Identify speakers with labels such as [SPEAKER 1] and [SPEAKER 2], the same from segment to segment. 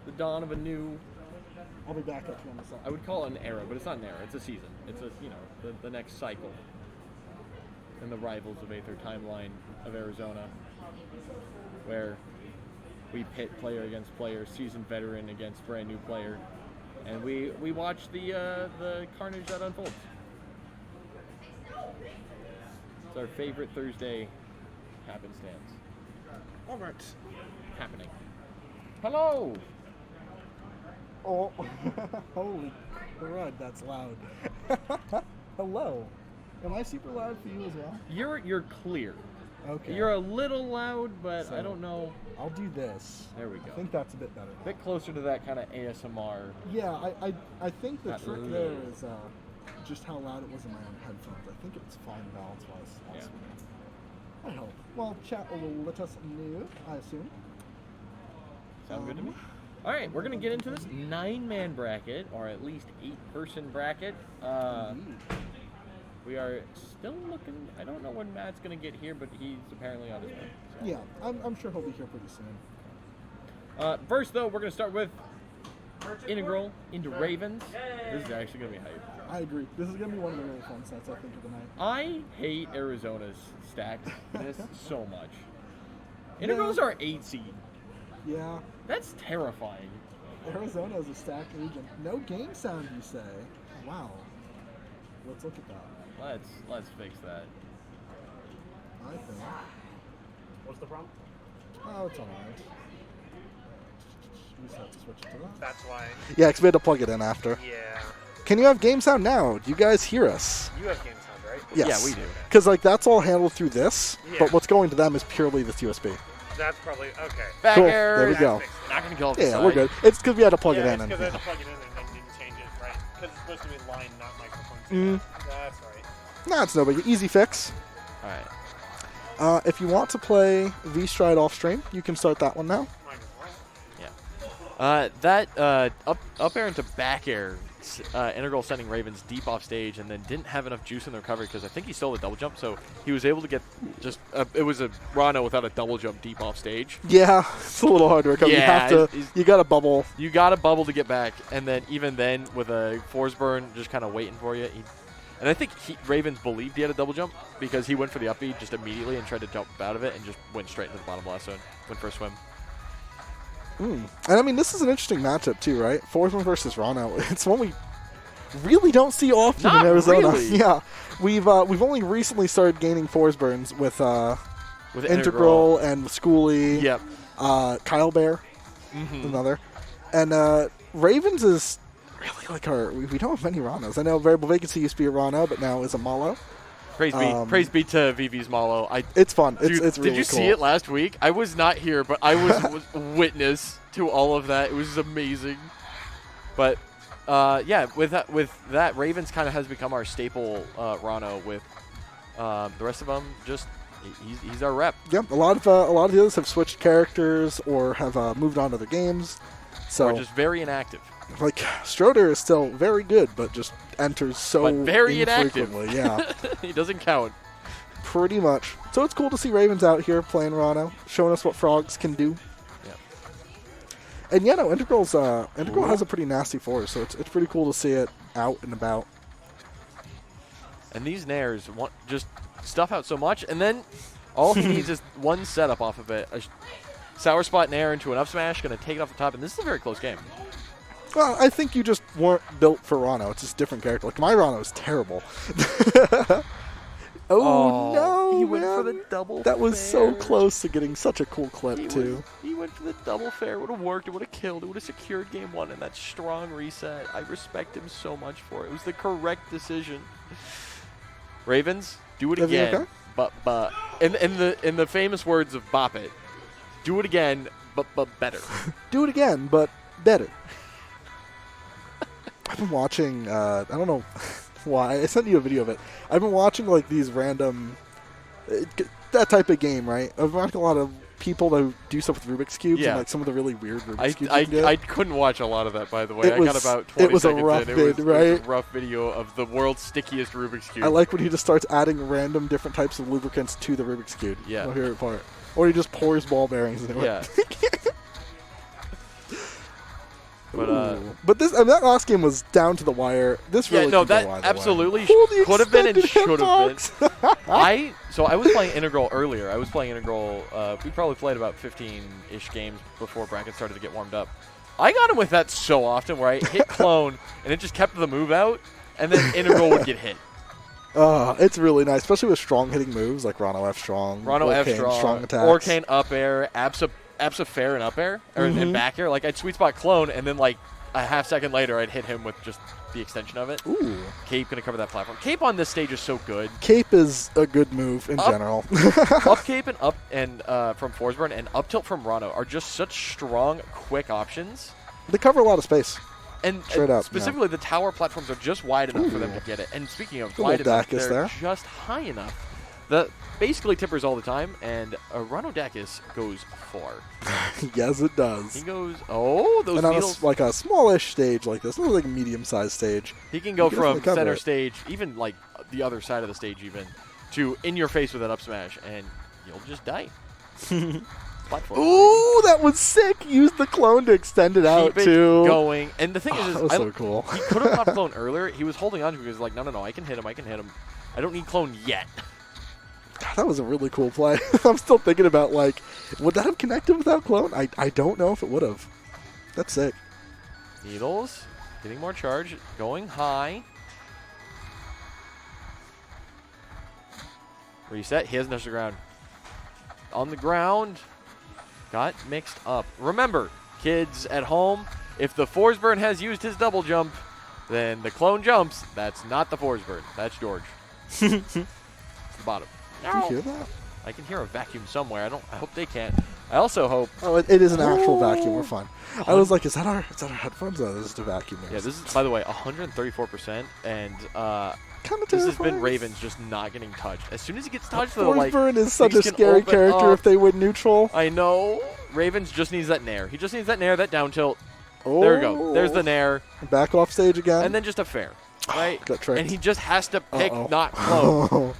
[SPEAKER 1] the dawn of a new.
[SPEAKER 2] I'll be back up here on the side.
[SPEAKER 1] I would call it an era, but it's not an era. It's a season. It's the next cycle. And the rivals of Aether timeline of Arizona, where we pit player against player, seasoned veteran against brand new player, and we watch the carnage that unfolds. It's our favorite Thursday happenstance.
[SPEAKER 2] All right.
[SPEAKER 1] Happening. Hello.
[SPEAKER 2] Oh, holy crud, that's loud. Hello. Am I super loud for you as well?
[SPEAKER 1] You're clear.
[SPEAKER 2] Okay.
[SPEAKER 1] You're a little loud, but
[SPEAKER 2] So,
[SPEAKER 1] I don't know.
[SPEAKER 2] I'll do this.
[SPEAKER 1] There we go.
[SPEAKER 2] I think that's a bit better.
[SPEAKER 1] A bit closer to that kind of ASMR.
[SPEAKER 2] Yeah, I think the
[SPEAKER 1] That
[SPEAKER 2] trick
[SPEAKER 1] little-
[SPEAKER 2] there is just how loud it was in my own headphones. I think it's fine balance-wise.
[SPEAKER 1] Yeah.
[SPEAKER 2] I hope. Well, chat will let us know, I assume.
[SPEAKER 1] Sound good to me? All right, we're gonna get into this 9-man bracket, or at least 8-person bracket.
[SPEAKER 2] Indeed.
[SPEAKER 1] We are still looking. I don't know when Matt's gonna get here, but he's apparently on his way. So.
[SPEAKER 2] Yeah, I'm sure he'll be here pretty soon.
[SPEAKER 1] First, though, we're gonna start with Integral into Ravens. This is actually gonna be hype.
[SPEAKER 2] I agree. This is going to be one of the really fun sets, I think, of the night.
[SPEAKER 1] I hate Arizona's stacks this so much. Integrals are 8 seed.
[SPEAKER 2] Yeah.
[SPEAKER 1] That's terrifying.
[SPEAKER 2] Arizona is a stacked region. No game sound, you say? Wow. Let's look at that.
[SPEAKER 1] Let's fix that.
[SPEAKER 2] I think.
[SPEAKER 3] What's the problem?
[SPEAKER 2] Oh, it's alright. We just have to switch it to that.
[SPEAKER 3] That's why.
[SPEAKER 4] Yeah, because we had to plug it in after.
[SPEAKER 3] Yeah.
[SPEAKER 4] Can you have game sound now? Do you guys hear us?
[SPEAKER 3] You have game sound, right?
[SPEAKER 4] Yes.
[SPEAKER 1] Yeah, we do.
[SPEAKER 4] Because like that's all handled through this,
[SPEAKER 3] Yeah.
[SPEAKER 4] but what's going to them is purely this USB.
[SPEAKER 3] That's probably okay.
[SPEAKER 1] Back
[SPEAKER 4] Cool,
[SPEAKER 1] error.
[SPEAKER 4] there we
[SPEAKER 3] That
[SPEAKER 4] go.
[SPEAKER 3] fixes it.
[SPEAKER 1] Not gonna go off the
[SPEAKER 4] Yeah,
[SPEAKER 1] side.
[SPEAKER 4] we're good. It's because we had to plug it
[SPEAKER 3] Yeah,
[SPEAKER 4] in.
[SPEAKER 3] it's
[SPEAKER 4] And,
[SPEAKER 3] because I had
[SPEAKER 4] yeah.
[SPEAKER 3] to plug it in and then didn't change it, right? Because it's supposed to be line, not microphone.
[SPEAKER 4] Mm.
[SPEAKER 3] That's right.
[SPEAKER 4] Nah, it's no big. Easy fix.
[SPEAKER 1] All right.
[SPEAKER 4] If you want to play V-Stride off stream, you can start that one now.
[SPEAKER 3] Might as well.
[SPEAKER 1] Yeah. That up air into back air. Integral sending Ravens deep off stage and then didn't have enough juice in the recovery because I think he stole the double jump, so he was able to get just it was a Ranno without a double jump deep off stage.
[SPEAKER 4] Yeah, it's a little hard to recover.
[SPEAKER 1] Yeah,
[SPEAKER 4] you have to. You got to bubble.
[SPEAKER 1] You got to bubble to get back, and then even then with a Forsburn just kind of waiting for you. And I think Ravens believed he had a double jump because he went for the up B just immediately and tried to jump out of it and just went straight into the bottom blast zone. Went for a swim.
[SPEAKER 4] And I mean, this is an interesting matchup too, right? Forsburn versus Ranno. It's one we really don't see often
[SPEAKER 1] Not
[SPEAKER 4] in Arizona.
[SPEAKER 1] really.
[SPEAKER 4] Yeah, we've only recently started gaining Forsburns with
[SPEAKER 1] With
[SPEAKER 4] Integral and with Schoolie.
[SPEAKER 1] Yep.
[SPEAKER 4] Kyle Bear,
[SPEAKER 1] Mm-hmm.
[SPEAKER 4] another, and Ravens is really like our. We don't have many Rannos. I know Variable Vacancy used to be a Ranno, but now is a Malo.
[SPEAKER 1] Praise be to VV's Malo.
[SPEAKER 4] It's fun.
[SPEAKER 1] Dude,
[SPEAKER 4] It's really
[SPEAKER 1] did you
[SPEAKER 4] cool.
[SPEAKER 1] see it last week? I was not here, but I was witness to all of that. It was amazing. But yeah, with that, Ravens kind of has become our staple Ranno. With the rest of them, just he's our rep.
[SPEAKER 4] Yep, a lot of the others have switched characters or have moved on to other games. So
[SPEAKER 1] We're just very inactive.
[SPEAKER 4] like Stroder is still very good, but just enters so
[SPEAKER 1] But very inactive.
[SPEAKER 4] infrequently. Yeah,
[SPEAKER 1] He doesn't count.
[SPEAKER 4] pretty much. So it's cool to see Ravens out here playing Ranno, showing us what frogs can do.
[SPEAKER 1] Yep.
[SPEAKER 4] And yeah, no, Integral has a pretty nasty force, so it's pretty cool to see it out and about.
[SPEAKER 1] And these Nairs want just stuff out so much, and then all he needs is one setup off of it. A sour spot Nair into an up smash, going to take it off the top, and this is a very close game.
[SPEAKER 4] Well, I think you just weren't built for Ranno. It's just a different character. Like, my Ranno is terrible. No,
[SPEAKER 1] he went for
[SPEAKER 4] man.
[SPEAKER 1] the double
[SPEAKER 4] That was so
[SPEAKER 1] fair.
[SPEAKER 4] close to getting such a cool clip, too.
[SPEAKER 1] He went for the double fair. It would have worked. It would have killed. It would have secured game one in that strong reset. I respect him so much for it. It was the correct decision. Ravens, do it
[SPEAKER 4] Everything
[SPEAKER 1] again.
[SPEAKER 4] okay?
[SPEAKER 1] But in the famous words of Bop It, do it again, but better.
[SPEAKER 4] Do it again, but better. I've been watching, I don't know why, I sent you a video of it. I've been watching like these random, that type of game, right? I've been watching a lot of people that do stuff with Rubik's Cubes
[SPEAKER 1] Yeah.
[SPEAKER 4] and like some of the really weird Rubik's Cubes you can get.
[SPEAKER 1] I couldn't watch a lot of that, by the way.
[SPEAKER 4] It
[SPEAKER 1] I got
[SPEAKER 4] was-
[SPEAKER 1] about 20
[SPEAKER 4] it was a
[SPEAKER 1] seconds
[SPEAKER 4] rough
[SPEAKER 1] in.
[SPEAKER 4] vid,
[SPEAKER 1] It was a
[SPEAKER 4] right?
[SPEAKER 1] rough video of the world's stickiest Rubik's Cube.
[SPEAKER 4] I like when he just starts adding random different types of lubricants to the Rubik's Cube.
[SPEAKER 1] Yeah.
[SPEAKER 4] My favorite part. Or he just pours ball bearings into
[SPEAKER 1] Yeah.
[SPEAKER 4] it.
[SPEAKER 1] But
[SPEAKER 4] But this, that last game was down to the wire. This really
[SPEAKER 1] yeah, no,
[SPEAKER 4] could go
[SPEAKER 1] that
[SPEAKER 4] either
[SPEAKER 1] absolutely
[SPEAKER 4] way. Holy
[SPEAKER 1] could have been and
[SPEAKER 4] extended
[SPEAKER 1] should have been.
[SPEAKER 4] hitbox.
[SPEAKER 1] So I was playing Integral earlier. I was playing Integral. We probably played about 15-ish games before bracket started to get warmed up. I got him with that so often where I hit clone and it just kept the move out, and then Integral would get hit.
[SPEAKER 4] It's really nice, especially with strong hitting moves like Ranno F strong,
[SPEAKER 1] Ranno F
[SPEAKER 4] Orcane, strong attacks.
[SPEAKER 1] Orcane up air, Absa fair and up air, or and back air. Like I'd sweet spot clone, and then like a half second later, I'd hit him with just the extension of it.
[SPEAKER 4] Ooh.
[SPEAKER 1] Cape gonna cover that platform. Cape on this stage is so good.
[SPEAKER 4] Cape is a good move in general.
[SPEAKER 1] Up cape and from Forsburn and up tilt from Ranno are just such strong, quick options.
[SPEAKER 4] They cover a lot of space.
[SPEAKER 1] And
[SPEAKER 4] Straight up,
[SPEAKER 1] specifically, the tower platforms are just wide enough for them to get it. And speaking of
[SPEAKER 4] Good
[SPEAKER 1] wide
[SPEAKER 4] little
[SPEAKER 1] enough,
[SPEAKER 4] Dacus
[SPEAKER 1] they're
[SPEAKER 4] there.
[SPEAKER 1] just high enough. Basically tippers all the time, and Ranno Dacus goes far.
[SPEAKER 4] Yes, it does.
[SPEAKER 1] He goes, those
[SPEAKER 4] And on
[SPEAKER 1] needles.
[SPEAKER 4] like a smallish stage like this, not like a medium-sized stage.
[SPEAKER 1] He can go
[SPEAKER 4] he can
[SPEAKER 1] from
[SPEAKER 4] definitely cover
[SPEAKER 1] center
[SPEAKER 4] it.
[SPEAKER 1] stage, even like the other side of the stage even, to in your face with an up smash, and you'll just die. Platform.
[SPEAKER 4] Ooh, that was sick. Use the clone to extend it out
[SPEAKER 1] Keep it
[SPEAKER 4] too.
[SPEAKER 1] going. And the thing is
[SPEAKER 4] That was so cool.
[SPEAKER 1] He could have popped clone earlier. He was holding on to it because like, no, I can hit him. I don't need clone yet.
[SPEAKER 4] That was a really cool play. I'm still thinking about like, would that have connected without clone? I don't know if it would have. That's sick.
[SPEAKER 1] Needles, getting more charge, going high. Reset, he has no ground. On the ground, got mixed up. Remember, kids at home, if the Forsburn has used his double jump, then the clone jumps. That's not the Forsburn. That's George. It's the bottom.
[SPEAKER 4] Did you hear that?
[SPEAKER 1] I can hear a vacuum somewhere. I hope they can't. I also hope.
[SPEAKER 4] Oh, it is an actual vacuum. We're fine. I was like, is that our headphones? Oh, this is the vacuum.
[SPEAKER 1] Yeah, this is, by the way, 134%, and
[SPEAKER 4] kind of
[SPEAKER 1] this has been Ravens just not getting touched. As soon as he gets touched, though, like
[SPEAKER 4] Forsburn is such a
[SPEAKER 1] things can
[SPEAKER 4] scary
[SPEAKER 1] open
[SPEAKER 4] character
[SPEAKER 1] up.
[SPEAKER 4] if they win neutral.
[SPEAKER 1] I know. Ravens just needs that nair. He just needs that nair, that down tilt.
[SPEAKER 4] Oh.
[SPEAKER 1] There we go. There's the nair.
[SPEAKER 4] Back off stage again.
[SPEAKER 1] And then just a fair. Right?
[SPEAKER 4] Got tricked.
[SPEAKER 1] And he just has to pick
[SPEAKER 4] Uh-oh.
[SPEAKER 1] not clone.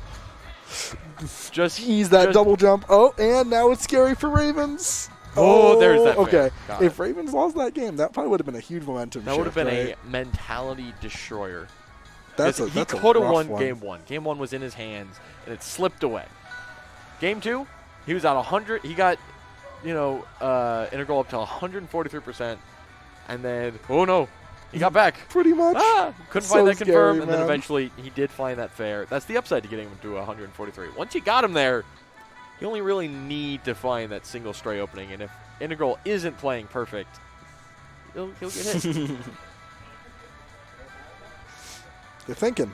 [SPEAKER 1] Just
[SPEAKER 4] Jeez, that
[SPEAKER 1] just-
[SPEAKER 4] double jump. Oh, and now it's scary for Ravens.
[SPEAKER 1] Oh, there's that fair.
[SPEAKER 4] Okay,
[SPEAKER 1] Got
[SPEAKER 4] if
[SPEAKER 1] it.
[SPEAKER 4] Ravens lost that game, that probably would have been a huge momentum
[SPEAKER 1] That would have
[SPEAKER 4] shift,
[SPEAKER 1] been
[SPEAKER 4] right?
[SPEAKER 1] a mentality destroyer.
[SPEAKER 4] That's a
[SPEAKER 1] he
[SPEAKER 4] rough
[SPEAKER 1] could have won
[SPEAKER 4] one.
[SPEAKER 1] game one. Game one was in his hands, and it slipped away. Game two, he was at 100. He got, integral up to 143%, and then he got back.
[SPEAKER 4] Pretty much.
[SPEAKER 1] Couldn't
[SPEAKER 4] So
[SPEAKER 1] find that
[SPEAKER 4] scary,
[SPEAKER 1] confirm, and then
[SPEAKER 4] man.
[SPEAKER 1] eventually he did find that fair. That's the upside to getting him to 143. Once you got him there, you only really need to find that single stray opening, and if integral isn't playing perfect, he'll get hit.
[SPEAKER 4] They're thinking.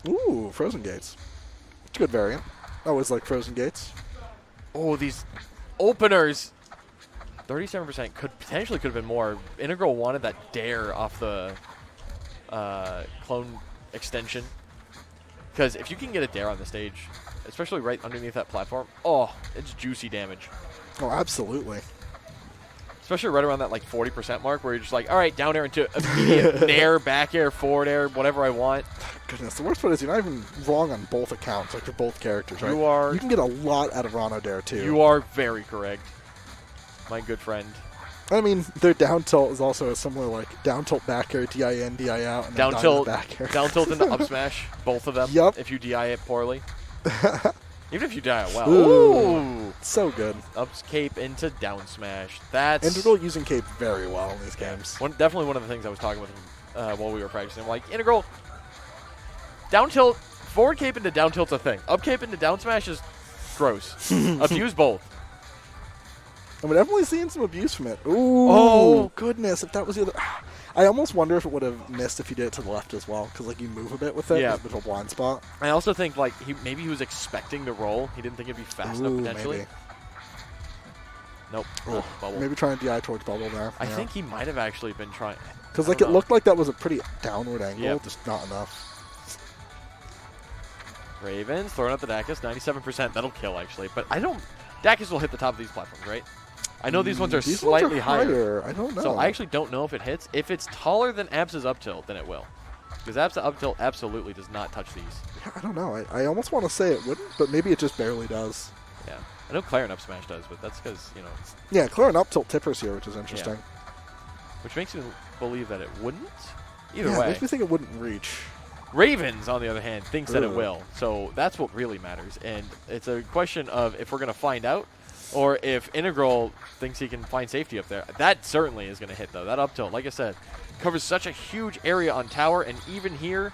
[SPEAKER 4] Ooh, Frozen Gates. It's a good variant. I always like Frozen Gates.
[SPEAKER 1] Oh, these openers. 37% could have been more. Integral wanted that dare off the clone extension. Because if you can get a dare on the stage, especially right underneath that platform, it's juicy damage.
[SPEAKER 4] Oh, absolutely.
[SPEAKER 1] Especially right around that like 40% mark where you're just like, all right, down air into immediate nair, back air, forward air, whatever I want.
[SPEAKER 4] Goodness, the worst part is you're not even wrong on both accounts, like for both characters, right?
[SPEAKER 1] You are.
[SPEAKER 4] You can get a lot out of Ranno Dare, too.
[SPEAKER 1] You are very correct, my good friend.
[SPEAKER 4] I mean, their down tilt is also a similar, like, down tilt back air, DI in, DI out, and then
[SPEAKER 1] Down tilt,
[SPEAKER 4] back air.
[SPEAKER 1] down tilt into up smash, both of them.
[SPEAKER 4] Yup.
[SPEAKER 1] If you DI it poorly. Even if you DI it well.
[SPEAKER 4] Ooh.
[SPEAKER 1] Ooh.
[SPEAKER 4] So good.
[SPEAKER 1] Up cape into down smash. That's
[SPEAKER 4] Integral using Cape very well in these games.
[SPEAKER 1] definitely one of the things I was talking with him while we were practicing. I'm like, Integral, down tilt, forward cape into down tilt's a thing. Up cape into down smash is gross. Abuse both.
[SPEAKER 4] And we're definitely seeing some abuse from it. Ooh,
[SPEAKER 1] Oh.
[SPEAKER 4] goodness. If that was the other... I almost wonder if it would have missed if you did it to the left as well, because, like, you move a bit with it.
[SPEAKER 1] Yeah.
[SPEAKER 4] It's a bit of a blind spot.
[SPEAKER 1] I also think like maybe he was expecting the roll. He didn't think it'd be fast enough potentially.
[SPEAKER 4] Maybe.
[SPEAKER 1] Nope.
[SPEAKER 4] Ooh,
[SPEAKER 1] Bubble.
[SPEAKER 4] maybe try and DI towards bubble there.
[SPEAKER 1] I think he might have actually been trying.
[SPEAKER 4] Because,
[SPEAKER 1] I
[SPEAKER 4] like,
[SPEAKER 1] don't
[SPEAKER 4] it
[SPEAKER 1] know.
[SPEAKER 4] looked like that was a pretty downward angle,
[SPEAKER 1] Yep.
[SPEAKER 4] just not enough.
[SPEAKER 1] Ravens throwing out the Dacus, 97%. That'll kill actually, but I don't. Dacus will hit the top of these platforms, right? I know these ones are
[SPEAKER 4] These
[SPEAKER 1] slightly
[SPEAKER 4] ones are
[SPEAKER 1] higher.
[SPEAKER 4] I don't know.
[SPEAKER 1] So I actually don't know if it hits. If it's taller than Absa's up tilt, then it will. Because Absa up tilt absolutely does not touch these.
[SPEAKER 4] Yeah, I don't know. I almost want to say it wouldn't, but maybe it just barely does.
[SPEAKER 1] Yeah. I know Claren up smash does, but that's because,
[SPEAKER 4] Yeah, Claire and up tilt tippers here, which is interesting.
[SPEAKER 1] which makes me believe that it wouldn't. Either
[SPEAKER 4] Yeah, it
[SPEAKER 1] way.
[SPEAKER 4] makes me think it wouldn't reach.
[SPEAKER 1] Ravens, on the other hand, thinks that it
[SPEAKER 4] Ugh.
[SPEAKER 1] will. So that's what really matters. And it's a question of if we're going to find out or if Integral thinks he can find safety up there. That certainly is going to hit, though. That up tilt, like I said, covers such a huge area on tower. And even here,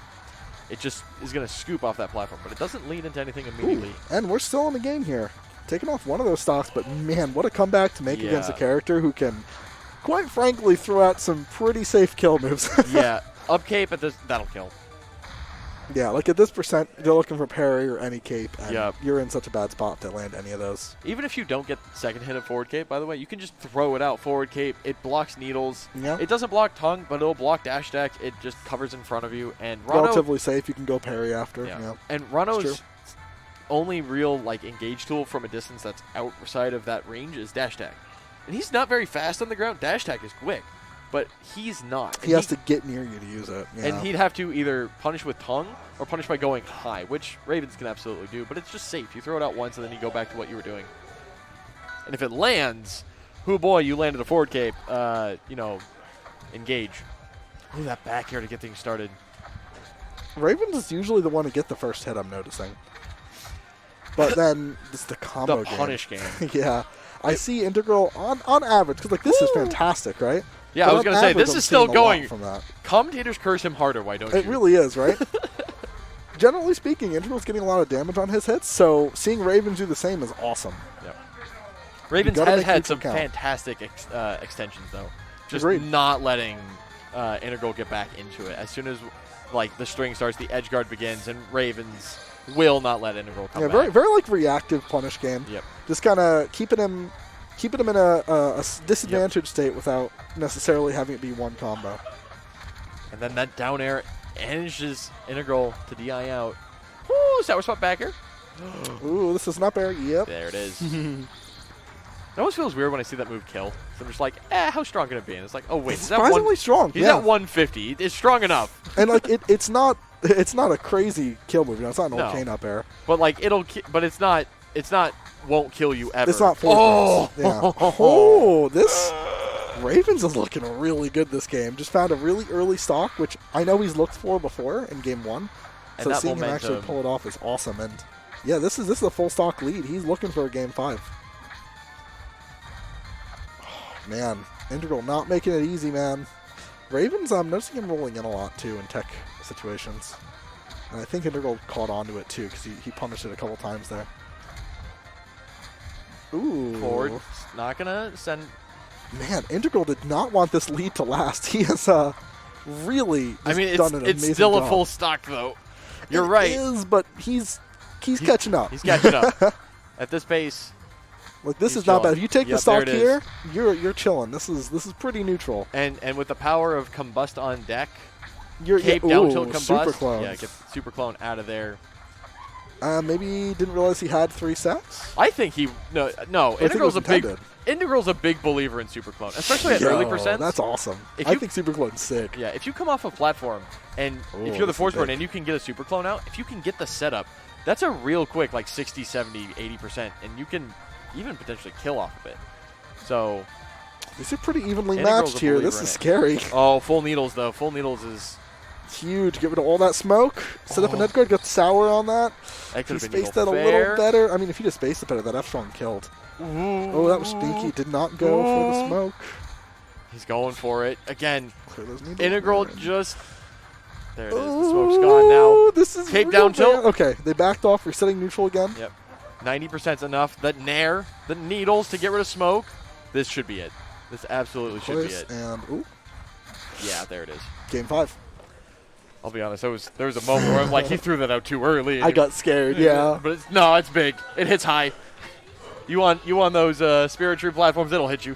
[SPEAKER 1] it just is going to scoop off that platform. But it doesn't lead into anything immediately.
[SPEAKER 4] Ooh, and we're still in the game here. Taking off one of those stocks, but man, what a comeback to make against a
[SPEAKER 1] Yeah.
[SPEAKER 4] character who can, quite frankly, throw out some pretty safe kill moves.
[SPEAKER 1] Yeah, up cape at this, that'll kill.
[SPEAKER 4] Yeah, like at this percent, you're looking for parry or any cape, and
[SPEAKER 1] Yep.
[SPEAKER 4] you're in such a bad spot to land any of those.
[SPEAKER 1] Even if you don't get second hit of forward cape, by the way, you can just throw it out forward cape. It blocks needles.
[SPEAKER 4] Yeah.
[SPEAKER 1] It doesn't block tongue, but it'll block dash attack. It just covers in front of you. And Ranno,
[SPEAKER 4] Relatively safe, you can go parry after.
[SPEAKER 1] yeah.
[SPEAKER 4] Yeah.
[SPEAKER 1] And
[SPEAKER 4] It's
[SPEAKER 1] Ranno's
[SPEAKER 4] true.
[SPEAKER 1] only real like engage tool from a distance that's outside of that range is dash attack. And he's not very fast on the ground. Dash attack is quick, but he's not.
[SPEAKER 4] He has to get near you to use it. Yeah.
[SPEAKER 1] And he'd have to either punish with tongue or punish by going high, which Ravens can absolutely do, but it's just safe. You throw it out once and then you go back to what you were doing. And if it lands, oh boy, you landed a forward cape, engage. Ooh, that back here to get things started.
[SPEAKER 4] Ravens is usually the one to get the first hit, I'm noticing. But then it's the combo
[SPEAKER 1] The punish game.
[SPEAKER 4] Yeah. I see Integral on average, because like this is fantastic, right?
[SPEAKER 1] Yeah,
[SPEAKER 4] But
[SPEAKER 1] I was
[SPEAKER 4] on
[SPEAKER 1] going to say,
[SPEAKER 4] average,
[SPEAKER 1] this
[SPEAKER 4] I'm
[SPEAKER 1] is still
[SPEAKER 4] seeing a lot
[SPEAKER 1] going.
[SPEAKER 4] from that.
[SPEAKER 1] Commentators curse him harder, why don't
[SPEAKER 4] It
[SPEAKER 1] you?
[SPEAKER 4] really is, right? Generally speaking, Integral's getting a lot of damage on his hits, so seeing Ravens do the same is awesome.
[SPEAKER 1] Yep. Ravens
[SPEAKER 4] gotta
[SPEAKER 1] has
[SPEAKER 4] make
[SPEAKER 1] had
[SPEAKER 4] people
[SPEAKER 1] some
[SPEAKER 4] count.
[SPEAKER 1] fantastic extensions, though. Just
[SPEAKER 4] Agreed.
[SPEAKER 1] not letting Integral get back into it. As soon as like the string starts, the edge guard begins, and Ravens will not let Integral come
[SPEAKER 4] Yeah,
[SPEAKER 1] back.
[SPEAKER 4] very, very like reactive punish game.
[SPEAKER 1] Yep.
[SPEAKER 4] Just kind of keeping him in a disadvantaged state without necessarily having it be one combo.
[SPEAKER 1] And then that down air edges Integral to DI out. Woo, sour spot back here.
[SPEAKER 4] Ooh, this is not fair. Yep.
[SPEAKER 1] There it is. It always feels weird when I see that move kill. So I'm just like, how strong can it be? And it's like, oh wait,
[SPEAKER 4] It's
[SPEAKER 1] he's at
[SPEAKER 4] surprisingly strong.
[SPEAKER 1] He's
[SPEAKER 4] yeah.
[SPEAKER 1] at 150. It's strong enough.
[SPEAKER 4] And like it's not a crazy kill move. You know, it's not an
[SPEAKER 1] No.
[SPEAKER 4] arcane up air.
[SPEAKER 1] But like but it's not won't kill you ever.
[SPEAKER 4] It's not
[SPEAKER 1] Oh,
[SPEAKER 4] force. Yeah. Oh, this Ravens is looking really good this game. Just found a really early stock, which I know he's looked for before in game one.
[SPEAKER 1] And
[SPEAKER 4] So
[SPEAKER 1] that
[SPEAKER 4] seeing him actually
[SPEAKER 1] momentum.
[SPEAKER 4] pull it off is awesome. And yeah, this is a full stock lead. He's looking for a game 5. Oh, man, Integral not making it easy, man. Ravens, I'm noticing him rolling in a lot too in tech situations. And I think Integral caught onto it too because he punished it a couple times there. Ooh.
[SPEAKER 1] Forward. Not gonna send.
[SPEAKER 4] Man, Integral did not want this lead to last. He has really
[SPEAKER 1] I mean,
[SPEAKER 4] done an
[SPEAKER 1] it's
[SPEAKER 4] amazing
[SPEAKER 1] still
[SPEAKER 4] job.
[SPEAKER 1] a full stock though. You're
[SPEAKER 4] It
[SPEAKER 1] right.
[SPEAKER 4] is, but he's catching up.
[SPEAKER 1] He's catching up at this pace.
[SPEAKER 4] Like this
[SPEAKER 1] He's
[SPEAKER 4] is not
[SPEAKER 1] chilling.
[SPEAKER 4] bad. If you take
[SPEAKER 1] Yep,
[SPEAKER 4] the stock
[SPEAKER 1] there it is.
[SPEAKER 4] here, you're chilling. This is pretty neutral.
[SPEAKER 1] And with the power of combust on deck,
[SPEAKER 4] You're
[SPEAKER 1] cape
[SPEAKER 4] ooh,
[SPEAKER 1] down tilt combust.
[SPEAKER 4] super clone.
[SPEAKER 1] Yeah, get super clone out of there.
[SPEAKER 4] Maybe didn't realize he had 3 sets.
[SPEAKER 1] I think no.
[SPEAKER 4] I think it
[SPEAKER 1] Integral's
[SPEAKER 4] was
[SPEAKER 1] a big
[SPEAKER 4] intended.
[SPEAKER 1] Integral's a big believer in super clone, especially at early
[SPEAKER 4] Yo,
[SPEAKER 1] percents.
[SPEAKER 4] That's awesome.
[SPEAKER 1] If
[SPEAKER 4] I
[SPEAKER 1] you-
[SPEAKER 4] think super clone's sick.
[SPEAKER 1] Yeah, if you come off a platform and
[SPEAKER 4] Ooh,
[SPEAKER 1] if you're the
[SPEAKER 4] this is
[SPEAKER 1] Forsburn
[SPEAKER 4] big.
[SPEAKER 1] and you can get a super clone out, if you can get the setup, that's a real quick like 60, 70, 80%, and you can even potentially kill off of it. So,
[SPEAKER 4] These are pretty evenly
[SPEAKER 1] Integral's
[SPEAKER 4] matched
[SPEAKER 1] a
[SPEAKER 4] here.
[SPEAKER 1] believer
[SPEAKER 4] This
[SPEAKER 1] in
[SPEAKER 4] is
[SPEAKER 1] it.
[SPEAKER 4] scary.
[SPEAKER 1] oh, full needles though. Full needles is
[SPEAKER 4] Huge. Get rid of all that smoke. Set up an edge guard. Got sour on that.
[SPEAKER 1] that could
[SPEAKER 4] He
[SPEAKER 1] have been
[SPEAKER 4] spaced that a little better. I mean, if he just spaced it better, that F-strong killed. Oh, that was stinky. Did not go for the smoke.
[SPEAKER 1] He's going for it again.
[SPEAKER 4] Clear those needles.
[SPEAKER 1] Integral
[SPEAKER 4] Man.
[SPEAKER 1] just there it is. The smoke's gone now.
[SPEAKER 4] Oh, this is
[SPEAKER 1] Cape
[SPEAKER 4] real
[SPEAKER 1] down tilt.
[SPEAKER 4] bad. Okay, they backed off, resetting neutral again.
[SPEAKER 1] Yep, 90%'s enough. The nair, the needles to get rid of smoke. This should be it. This absolutely should be
[SPEAKER 4] Place,
[SPEAKER 1] it.
[SPEAKER 4] and ooh,
[SPEAKER 1] Yeah, there it is.
[SPEAKER 4] game 5.
[SPEAKER 1] I'll be honest. There was a moment where I'm like, he threw that out too early.
[SPEAKER 4] I got scared. Yeah.
[SPEAKER 1] But it's big. It hits high. You on those Spirit Tree platforms? It'll hit you.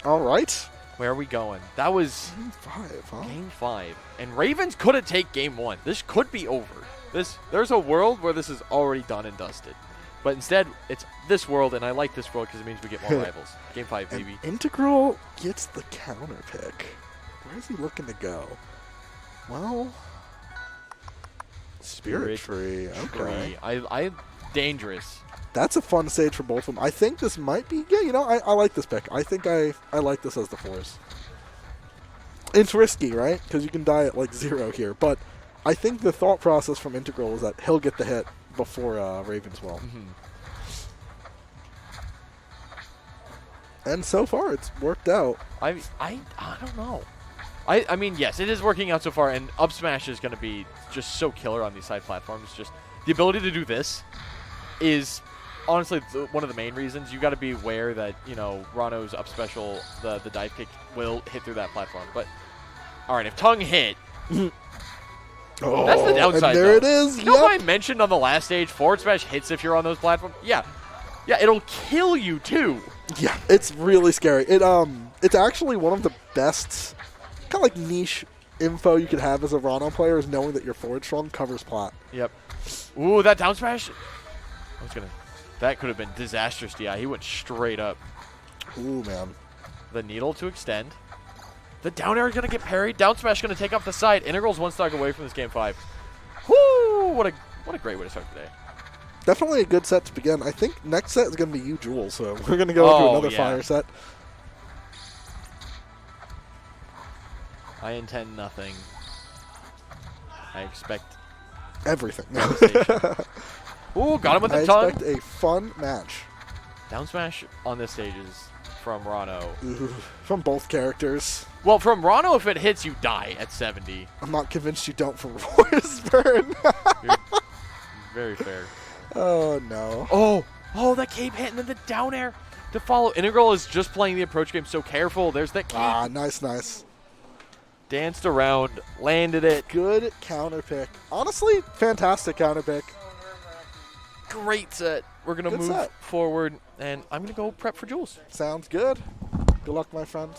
[SPEAKER 4] All right.
[SPEAKER 1] Where are we going? That was
[SPEAKER 4] Game 5, huh?
[SPEAKER 1] game 5, and Ravens could have taken game 1. This could be over. There's a world where this is already done and dusted, but instead it's this world, and I like this world because it means we get more rivals. Game 5,
[SPEAKER 4] And
[SPEAKER 1] baby.
[SPEAKER 4] Integral gets the counter pick. Where is he looking to go? Well, Spirit Tree. Okay.
[SPEAKER 1] I dangerous.
[SPEAKER 4] That's a fun stage for both of them. I think this might be, yeah, you know, I like this pick. I think I like this as the fours. It's risky, right? Because you can die at like 0 here. But I think the thought process from Integral is that he'll get the hit before Ravens will.
[SPEAKER 1] Mm-hmm.
[SPEAKER 4] And so far, it's worked out.
[SPEAKER 1] I don't know. I mean, yes, it is working out so far, and up smash is going to be just so killer on these side platforms. Just the ability to do this is honestly one of the main reasons. You got to be aware that, you know, Ranno's up special, the dive kick will hit through that platform. But all right, if tongue hit,
[SPEAKER 4] Oh,
[SPEAKER 1] that's the downside.
[SPEAKER 4] And there
[SPEAKER 1] though.
[SPEAKER 4] it is.
[SPEAKER 1] You know what I mentioned on the last stage? Forward smash hits if you're on those platforms. Yeah, it'll kill you too.
[SPEAKER 4] Yeah, it's really scary. It's actually one of the best kind of like niche info you could have as a Ranno player is knowing that your forward strong covers plat.
[SPEAKER 1] Yep. Ooh, that down smash. That could have been disastrous. DI. He went straight up.
[SPEAKER 4] Ooh, man.
[SPEAKER 1] The needle to extend. The down air is going to get parried. Down smash going to take off the side. Integral's 1 stock away from this game 5. Woo! What a great way to start the day.
[SPEAKER 4] Definitely a good set to begin. I think next set is going to be you, Jules, so we're going to go into another fire set.
[SPEAKER 1] I intend nothing. I expect
[SPEAKER 4] everything.
[SPEAKER 1] Ooh, got him with the tongue.
[SPEAKER 4] I expect a fun match.
[SPEAKER 1] Down smash on this stage is from Ranno.
[SPEAKER 4] Ooh, from both characters.
[SPEAKER 1] Well, from Ranno, if it hits, you die at 70.
[SPEAKER 4] I'm not convinced you don't for Forsburn.
[SPEAKER 1] Very fair.
[SPEAKER 4] Oh, no.
[SPEAKER 1] Oh, that came hit and then the down air to follow. Integral is just playing the approach game, so careful. There's that cape.
[SPEAKER 4] Ah, nice.
[SPEAKER 1] Danced around, landed it.
[SPEAKER 4] Good counter pick. Honestly, fantastic counter pick.
[SPEAKER 1] Great set. We're going to move forward, and I'm going to go prep for Jules.
[SPEAKER 4] Sounds good. Good luck, my friend.